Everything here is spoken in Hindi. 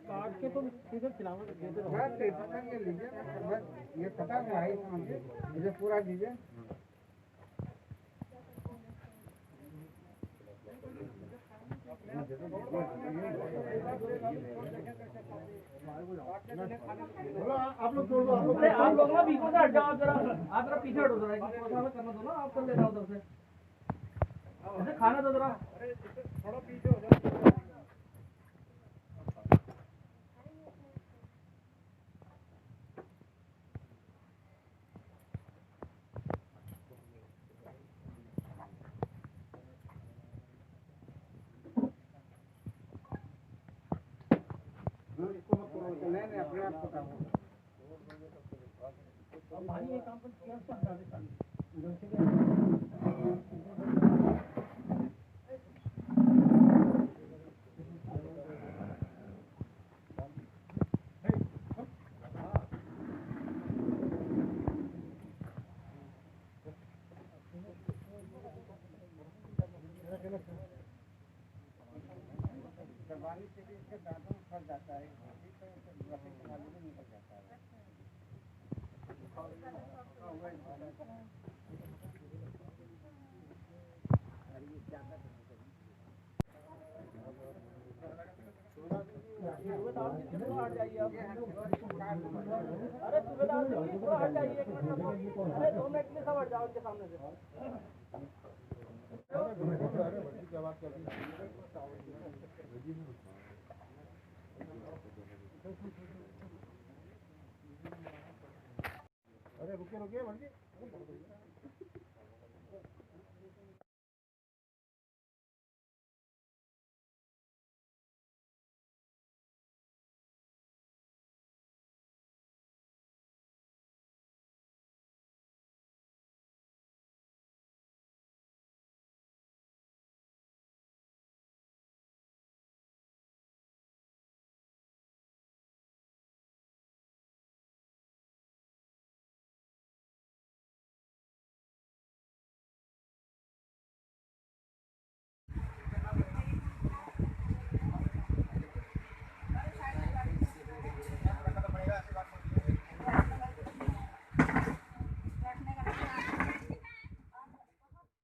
काट के तुम सीधे खिलाओ देते रहो। ये लीजिए ये कटा हुआ है इसे पूरा दीजिए। आप लोग छोड़ दो। आप लोग ना बीच में से हट जाओ जरा। आप जरा पीछे हटो जरा। करना दो ना, आप कर लेना उधर से। इसे खाना दो जरा। थोड़ा पीछे हो जाओ। इसको मत करो, नहीं अपने आप को काम अब भाई ये काम पर क्या जबानी से भी इसके दांतों में फंस जाता है, रफी के मालूम में निकल जाता है। अरे सुबह हट जाइए। अरे 2 मिनट में सब हट जाओ उनके सामने से। अरे रुके रुके